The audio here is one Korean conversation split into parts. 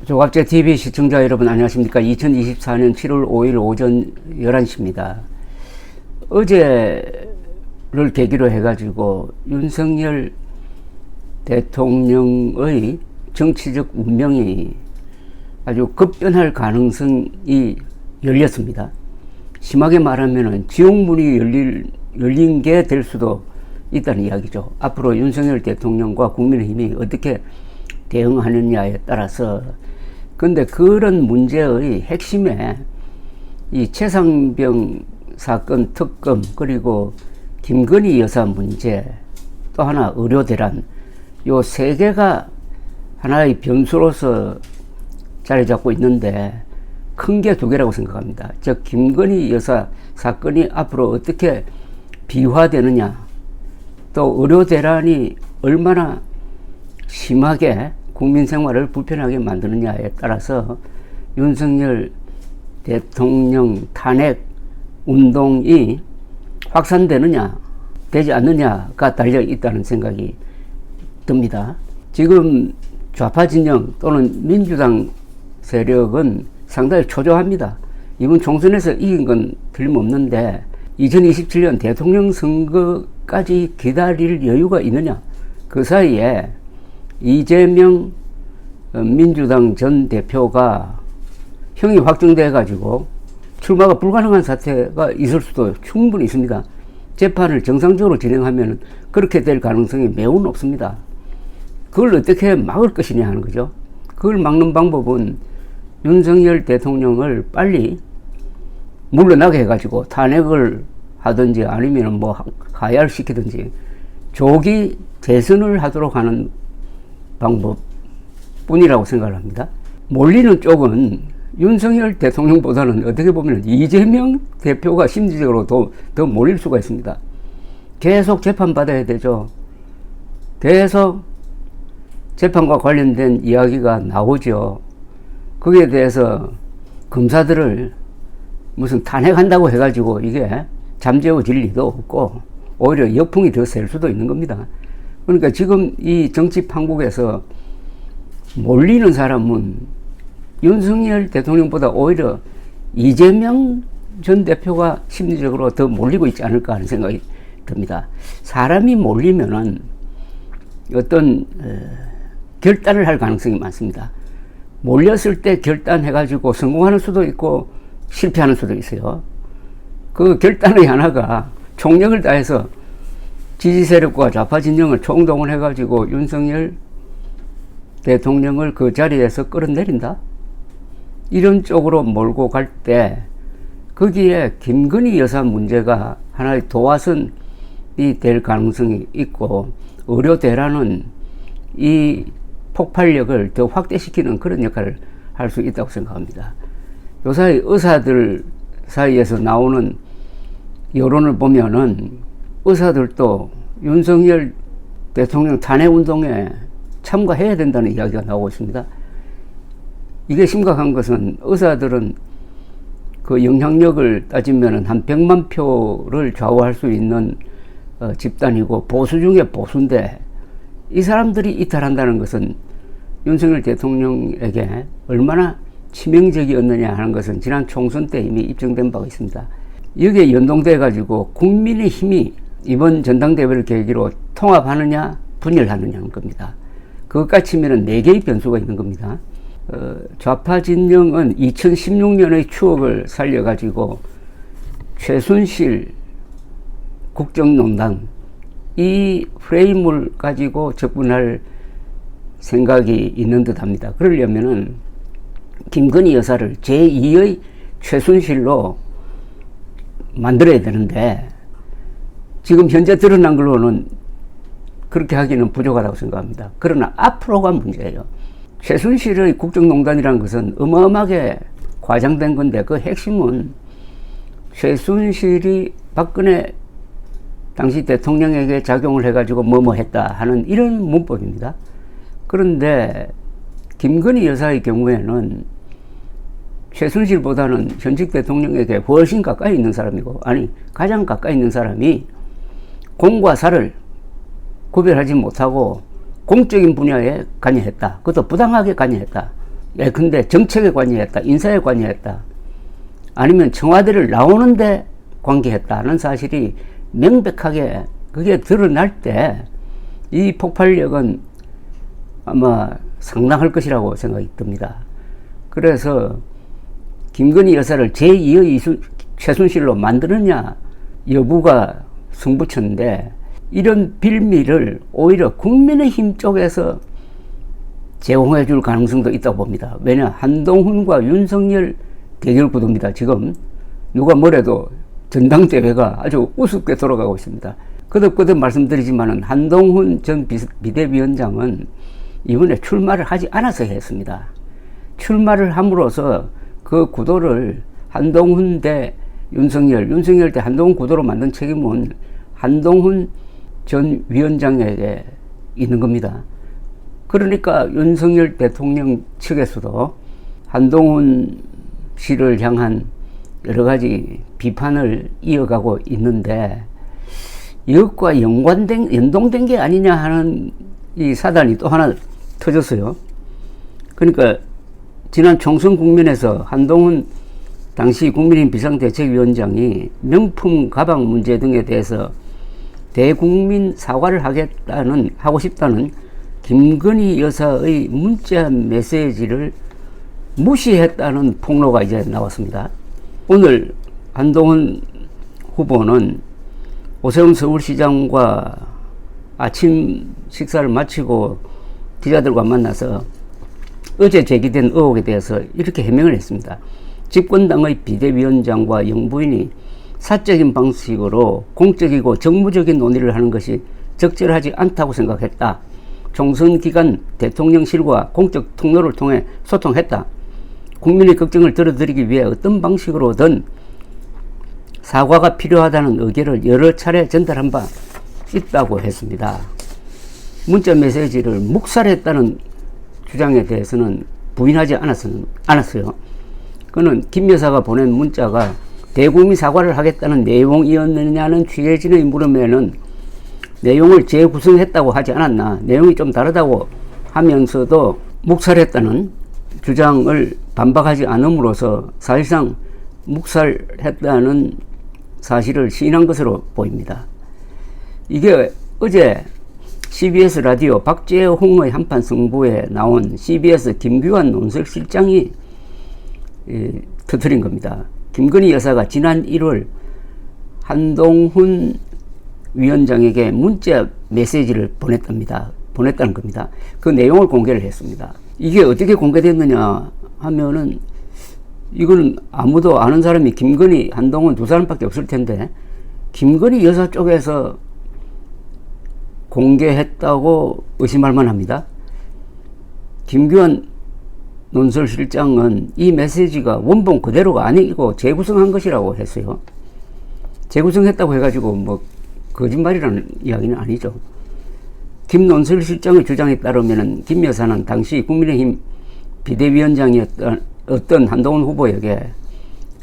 조갑제 TV 시청자 여러분 안녕하십니까. 2024년 7월 5일 오전 11시입니다. 어제를 계기로 해가지고 윤석열 대통령의 정치적 운명이 아주 급변할 가능성이 열렸습니다. 심하게 말하면 지옥문이 열린 게 될 수도 있다는 이야기죠. 앞으로 윤석열 대통령과 국민의힘이 어떻게 대응하느냐에 따라서. 근데 그런 문제의 핵심에 이 최상병 사건 특검, 그리고 김건희 여사 문제, 또 하나 의료 대란, 요 세 개가 하나의 변수로서 자리 잡고 있는데 큰 게 두 개라고 생각합니다. 즉 김건희 여사 사건이 앞으로 어떻게 비화되느냐, 또 의료 대란이 얼마나 심하게 국민 생활을 불편하게 만드느냐에 따라서 윤석열 대통령 탄핵 운동이 확산되느냐 되지 않느냐가 달려 있다는 생각이 듭니다. 지금 좌파 진영 또는 민주당 세력은 상당히 초조합니다. 이번 총선에서 이긴 건 틀림없는데 2027년 대통령 선거까지 기다릴 여유가 있느냐. 그 사이에 이재명 민주당 전 대표가 형이 확정돼 가지고 출마가 불가능한 사태가 있을 수도 충분히 있습니다. 재판을 정상적으로 진행하면 그렇게 될 가능성이 매우 높습니다. 그걸 어떻게 막을 것이냐 하는 거죠. 그걸 막는 방법은 윤석열 대통령을 빨리 물러나게 해가지고 탄핵을 하든지 아니면 뭐 하야시키든지 조기 대선을 하도록 하는 방법뿐이라고 생각을 합니다. 몰리는 쪽은 윤석열 대통령보다는 어떻게 보면 이재명 대표가 심리적으로 더 몰릴 수가 있습니다. 계속 재판받아야 되죠. 계속 재판과 관련된 이야기가 나오죠. 거기에 대해서 검사들을 무슨 탄핵한다고 해가지고 이게 잠재워질 리도 없고 오히려 역풍이 더 셀 수도 있는 겁니다. 그러니까 지금 이 정치 판국에서 몰리는 사람은 윤석열 대통령보다 오히려 이재명 전 대표가 심리적으로 더 몰리고 있지 않을까 하는 생각이 듭니다. 사람이 몰리면은 어떤 결단을 할 가능성이 많습니다. 몰렸을 때 결단해가지고 성공하는 수도 있고 실패하는 수도 있어요. 그 결단의 하나가 총력을 다해서 지지 세력과 좌파 진영을 총동원해가지고 윤석열 대통령을 그 자리에서 끌어내린다? 이런 쪽으로 몰고 갈 때 거기에 김건희 여사 문제가 하나의 도화선이 될 가능성이 있고 의료 대란은 이 폭발력을 더 확대시키는 그런 역할을 할 수 있다고 생각합니다. 요사이 의사들 사이에서 나오는 여론을 보면은 의사들도 윤석열 대통령 탄핵 운동에 참가해야 된다는 이야기가 나오고 있습니다. 이게 심각한 것은 의사들은 그 영향력을 따지면 한 100만 표를 좌우할 수 있는 집단이고 보수 중에 보수인데 이 사람들이 이탈한다는 것은 윤석열 대통령에게 얼마나 치명적이었느냐 하는 것은 지난 총선 때 이미 입증된 바가 있습니다. 여기에 연동돼 가지고 국민의힘이 이번 전당대회를 계기로 통합하느냐 분열하느냐는 겁니다. 그것까지 치면 4개의 변수가 있는 겁니다. 좌파 진영은 2016년의 추억을 살려가지고 최순실 국정농단 이 프레임을 가지고 접근할 생각이 있는 듯 합니다. 그러려면은 김건희 여사를 제2의 최순실로 만들어야 되는데 지금 현재 드러난 걸로는 그렇게 하기는 부족하다고 생각합니다. 그러나 앞으로가 문제예요. 최순실의 국정농단이라는 것은 어마어마하게 과장된 건데 그 핵심은 최순실이 박근혜 당시 대통령에게 작용을 해가지고 뭐뭐 했다 하는 이런 문법입니다. 그런데 김건희 여사의 경우에는 최순실보다는 현직 대통령에게 훨씬 가까이 있는 사람이고, 아니 가장 가까이 있는 사람이 공과 사를 구별하지 못하고 공적인 분야에 관여했다. 그것도 부당하게 관여했다. 근데 정책에 관여했다, 인사에 관여했다, 아니면 청와대를 나오는데 관계했다는 사실이 명백하게 그게 드러날 때 이 폭발력은 아마 상당할 것이라고 생각이 듭니다. 그래서 김건희 여사를 제2의 최순실로 만드느냐 여부가 승부처인데, 이런 빌미를 오히려 국민의힘 쪽에서 제공해 줄 가능성도 있다고 봅니다. 왜냐, 한동훈과 윤석열 대결 구도입니다. 지금 누가 뭐래도 전당대회가 아주 우습게 돌아가고 있습니다. 거듭 말씀드리지만은 한동훈 전 비대위원장은 이번에 출마를 하지 않아서 했습니다. 출마를 함으로써 그 구도를 한동훈 대 윤석열 대 한동훈 구도로 만든 책임은 한동훈 전 위원장에게 있는 겁니다. 그러니까 윤석열 대통령 측에서도 한동훈 씨를 향한 여러 가지 비판을 이어가고 있는데, 이것과 연동된 게 아니냐 하는 이 사단이 또 하나 터졌어요. 그러니까 지난 총선 국면에서 한동훈 당시 국민의힘 비상대책위원장이 명품 가방 문제 등에 대해서 대국민 사과를 하고 싶다는 김건희 여사의 문자 메시지를 무시했다는 폭로가 이제 나왔습니다. 오늘 한동훈 후보는 오세훈 서울시장과 아침 식사를 마치고 기자들과 만나서 어제 제기된 의혹에 대해서 이렇게 해명을 했습니다. 집권당의 비대위원장과 영부인이 사적인 방식으로 공적이고 정무적인 논의를 하는 것이 적절하지 않다고 생각했다. 총선 기간 대통령실과 공적 통로를 통해 소통했다. 국민의 걱정을 들어드리기 위해 어떤 방식으로든 사과가 필요하다는 의견을 여러 차례 전달한 바 있다고 했습니다. 문자 메시지를 묵살했다는 주장에 대해서는 부인하지 않았어요. 그는 김 여사가 보낸 문자가 대국민 사과를 하겠다는 내용이었느냐는 취재진의 물음에는 내용을 재구성했다고 하지 않았나, 내용이 좀 다르다고 하면서도 묵살했다는 주장을 반박하지 않음으로써 사실상 묵살했다는 사실을 시인한 것으로 보입니다. 이게 어제 CBS 라디오 박재홍의 한판 승부에 나온 CBS 김규환 논설실장이 터뜨린 겁니다. 김건희 여사가 지난 1월 한동훈 위원장에게 문자 메시지를 보냈다는 겁니다. 그 내용을 공개를 했습니다. 이게 어떻게 공개됐느냐 하면은, 이거는 아무도 아는 사람이 김건희, 한동훈 두 사람밖에 없을 텐데, 김건희 여사 쪽에서 공개했다고 의심할 만합니다. 김규환 논설실장은 이 메시지가 원본 그대로가 아니고 재구성한 것이라고 했어요. 재구성했다고 해가지고 뭐 거짓말이라는 이야기는 아니죠. 김 논설실장의 주장에 따르면 김 여사는 당시 국민의힘 비대위원장이었던 어떤 한동훈 후보에게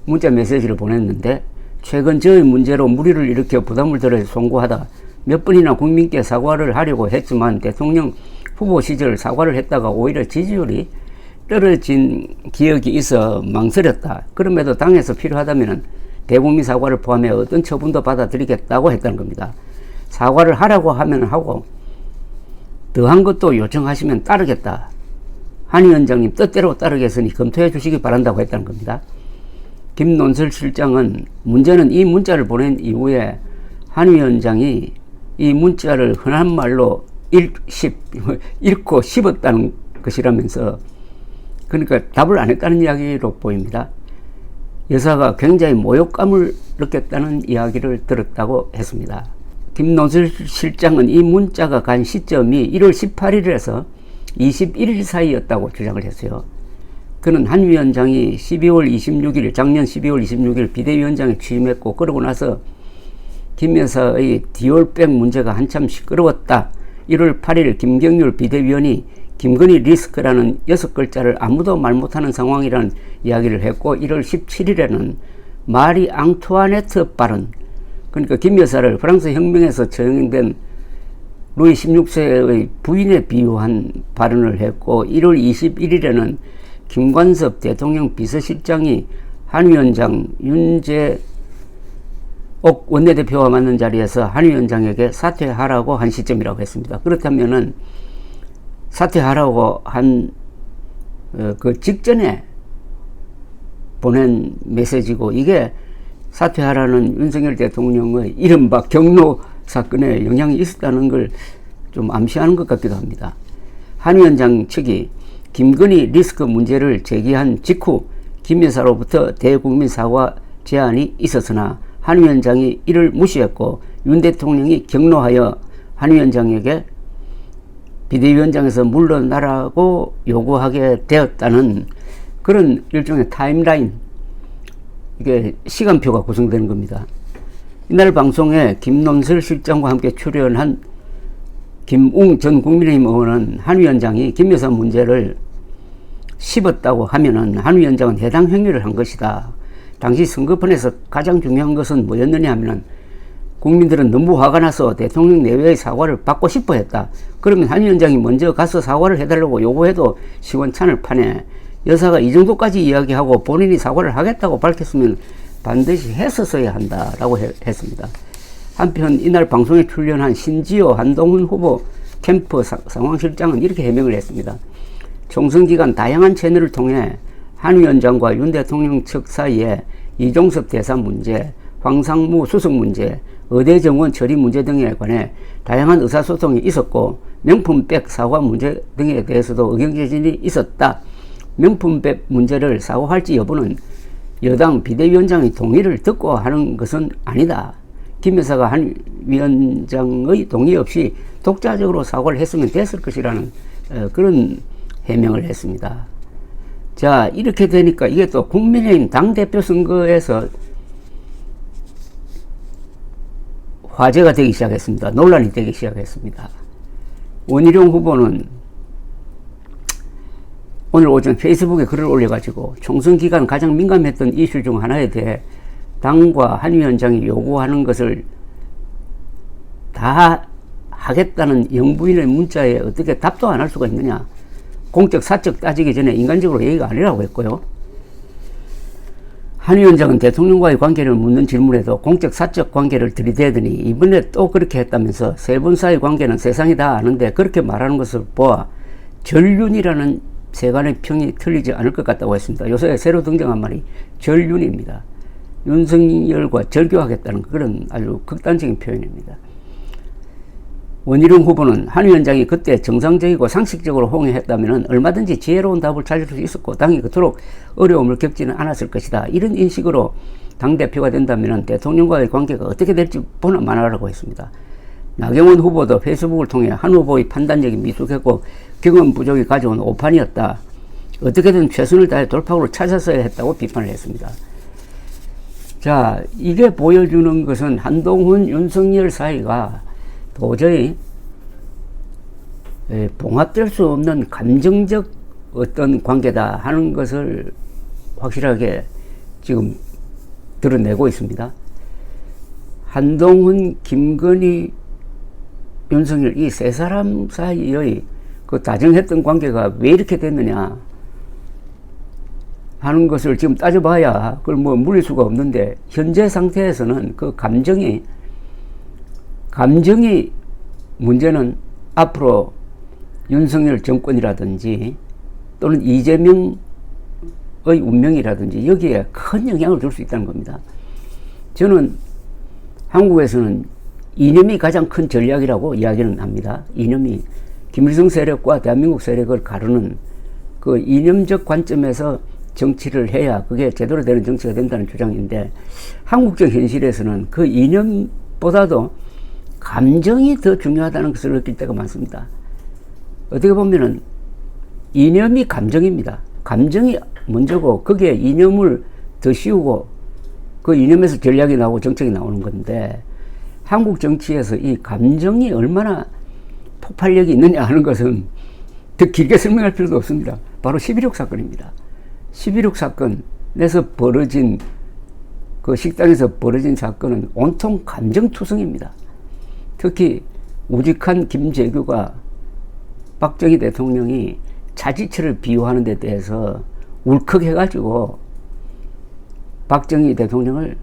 문자 메시지를 보냈는데, 최근 저의 문제로 무리를 일으켜 부담을 덜어 송구하다 몇 번이나 국민께 사과를 하려고 했지만 대통령 후보 시절 사과를 했다가 오히려 지지율이 떨어진 기억이 있어 망설였다. 그럼에도 당에서 필요하다면 대국민 사과를 포함해 어떤 처분도 받아들이겠다고 했다는 겁니다. 사과를 하라고 하면 하고 더한 것도 요청하시면 따르겠다. 한 위원장님 뜻대로 따르겠으니 검토해 주시기 바란다고 했다는 겁니다. 김 논설실장은 문제는 이 문자를 보낸 이후에 한 위원장이 이 문자를 흔한 말로 읽고 씹었다는 것이라면서, 그러니까 답을 안 했다는 이야기로 보입니다. 여사가 굉장히 모욕감을 느꼈다는 이야기를 들었다고 했습니다. 김노슬 실장은 이 문자가 간 시점이 1월 18일에서 21일 사이였다고 주장을 했어요. 그는 한 위원장이 작년 12월 26일 비대위원장에 취임했고, 그러고 나서 김 여사의 디올백 문제가 한참 시끄러웠다. 1월 8일 김경률 비대위원이 김건희 리스크라는 6글자를 아무도 말 못하는 상황이라는 이야기를 했고, 1월 17일에는 마리 앙투아네트 발언, 그러니까 김 여사를 프랑스 혁명에서 처형된 루이 16세의 부인에 비유한 발언을 했고, 1월 21일에는 김관섭 대통령 비서실장이 한 위원장 윤재옥 원내대표와 만난 자리에서 한 위원장에게 사퇴하라고 한 시점이라고 했습니다. 그렇다면은 사퇴하라고 한 그 직전에 보낸 메시지고, 이게 사퇴하라는 윤석열 대통령의 이른바 경로 사건에 영향이 있었다는 걸 좀 암시하는 것 같기도 합니다. 한 위원장 측이 김건희 리스크 문제를 제기한 직후 김 여사로부터 대국민 사과 제안이 있었으나 한 위원장이 이를 무시했고 윤 대통령이 경로하여 한 위원장에게 비대위원장에서 물러나라고 요구하게 되었다는 그런 일종의 타임라인, 이게 시간표가 구성되는 겁니다. 이날 방송에 김논슬 실장과 함께 출연한 김웅 전 국민의힘 의원은 한 위원장이 김 여사 문제를 씹었다고 하면은 한 위원장은 해당 행위를 한 것이다. 당시 선거판에서 가장 중요한 것은 뭐였느냐 하면은 국민들은 너무 화가 나서 대통령 내외의 사과를 받고 싶어 했다. 그러면 한 위원장이 먼저 가서 사과를 해달라고 요구해도 시원찮을 판에 여사가 이 정도까지 이야기하고 본인이 사과를 하겠다고 밝혔으면 반드시 했었어야 한다라고 했습니다. 한편 이날 방송에 출연한 신지호 한동훈 후보 캠프 상황실장은 이렇게 해명을 했습니다. 총선 기간 다양한 채널을 통해 한 위원장과 윤 대통령 측 사이에 이종섭 대사 문제, 황상무 수석 문제, 의대 정원 처리 문제 등에 관해 다양한 의사소통이 있었고 명품백 사과 문제 등에 대해서도 의견 개진이 있었다. 명품백 문제를 사과할지 여부는 여당 비대위원장의 동의를 듣고 하는 것은 아니다. 김 여사가 한 위원장의 동의 없이 독자적으로 사과를 했으면 됐을 것이라는 그런 해명을 했습니다. 자, 이렇게 되니까 이게 또 국민의힘 당대표 선거에서 화제가 되기 시작했습니다. 논란이 되기 시작했습니다. 원희룡 후보는 오늘 오전 페이스북에 글을 올려가지고 총선 기간 가장 민감했던 이슈 중 하나에 대해 당과 한 위원장이 요구하는 것을 다 하겠다는 영부인의 문자에 어떻게 답도 안 할 수가 있느냐. 공적 사적 따지기 전에 인간적으로 예의가 아니라고 했고요. 한 위원장은 대통령과의 관계를 묻는 질문에도 공적 사적 관계를 들이대더니 이번에 또 그렇게 했다면서 세 분 사이 관계는 세상이 다 아는데 그렇게 말하는 것을 보아 절윤이라는 세간의 평이 틀리지 않을 것 같다고 했습니다. 요새 새로 등장한 말이 절윤입니다. 윤석열과 절교하겠다는 그런 아주 극단적인 표현입니다. 원희룡 후보는 한 위원장이 그때 정상적이고 상식적으로 홍해했다면 얼마든지 지혜로운 답을 찾을 수 있었고 당이 그토록 어려움을 겪지는 않았을 것이다. 이런 인식으로 당대표가 된다면 대통령과의 관계가 어떻게 될지 보나 마나라고 했습니다. 나경원 후보도 페이스북을 통해 한 후보의 판단력이 미숙했고 경험 부족이 가져온 오판이었다. 어떻게든 최선을 다해 돌파구를 찾았어야 했다고 비판을 했습니다. 자, 이게 보여주는 것은 한동훈, 윤석열 사이가 도저히 봉합될 수 없는 감정적 어떤 관계다 하는 것을 확실하게 지금 드러내고 있습니다. 한동훈, 김건희, 윤석열 이 세 사람 사이의 그 다정했던 관계가 왜 이렇게 됐느냐 하는 것을 지금 따져봐야 그걸 뭐 물릴 수가 없는데 현재 상태에서는 그 감정이 문제는 앞으로 윤석열 정권이라든지 또는 이재명의 운명이라든지 여기에 큰 영향을 줄 수 있다는 겁니다. 저는 한국에서는 이념이 가장 큰 전략이라고 이야기는 합니다. 이념이 김일성 세력과 대한민국 세력을 가르는 그 이념적 관점에서 정치를 해야 그게 제대로 되는 정치가 된다는 주장인데 한국적 현실에서는 그 이념보다도 감정이 더 중요하다는 것을 느낄 때가 많습니다. 어떻게 보면은 이념이 감정입니다. 감정이 먼저고 거기에 이념을 더 씌우고 그 이념에서 전략이 나오고 정책이 나오는 건데 한국 정치에서 이 감정이 얼마나 폭발력이 있느냐 하는 것은 더 길게 설명할 필요도 없습니다. 바로 11.6 사건입니다. 11.6 사건에서 벌어진 그 식당에서 벌어진 사건은 온통 감정투성입니다. 특히 우직한 김재규가 박정희 대통령이 자지체를 비유하는 데 대해서 울컥해가지고 박정희 대통령을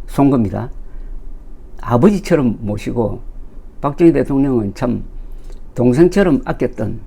쏜 겁니다. 아버지처럼 모시고 박정희 대통령은 참 동생처럼 아꼈던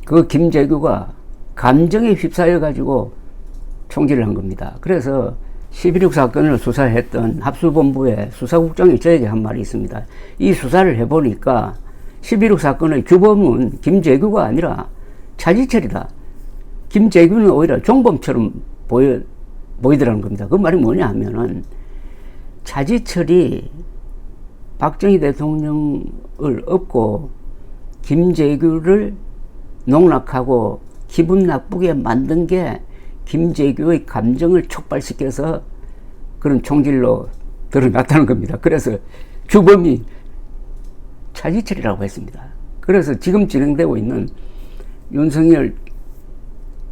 그 김재규가 감정에 휩싸여가지고 총질을 한 겁니다. 그래서 11.6 사건을 수사했던 합수본부의 수사국장이 저에게 한 말이 있습니다. 이 수사를 해보니까 11.6 사건의 주범은 김재규가 아니라 차지철이다. 김재규는 오히려 종범처럼 보이더라는 겁니다. 그 말이 뭐냐 하면은 차지철이 박정희 대통령을 업고 김재규를 농락하고 기분 나쁘게 만든 게 김재규의 감정을 촉발시켜서 그런 총질로 드러났다는 겁니다. 그래서 주범이 차지철이라고 했습니다. 그래서 지금 진행되고 있는 윤석열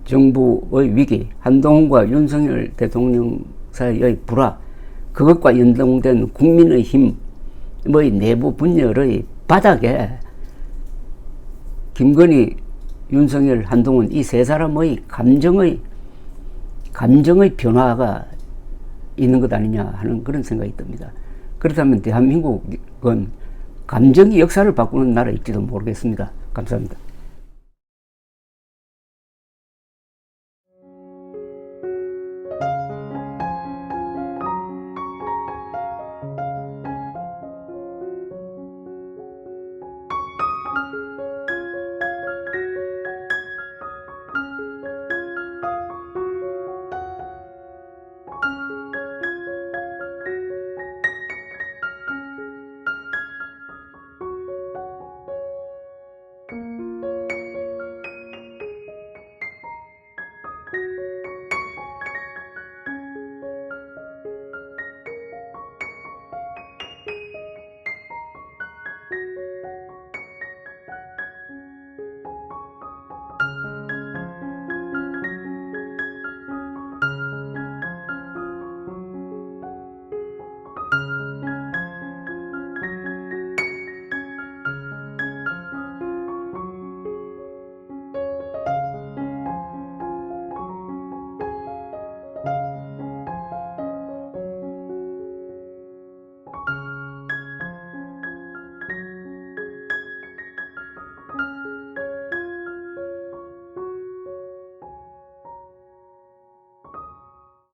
정부의 위기, 한동훈과 윤석열 대통령 사이의 불화, 그것과 연동된 국민의힘의 내부 분열의 바닥에 김건희, 윤석열, 한동훈 이 세 사람의 감정의 변화가 있는 것 아니냐 하는 그런 생각이 듭니다. 그렇다면 대한민국은 감정이 역사를 바꾸는 나라일지도 모르겠습니다. 감사합니다.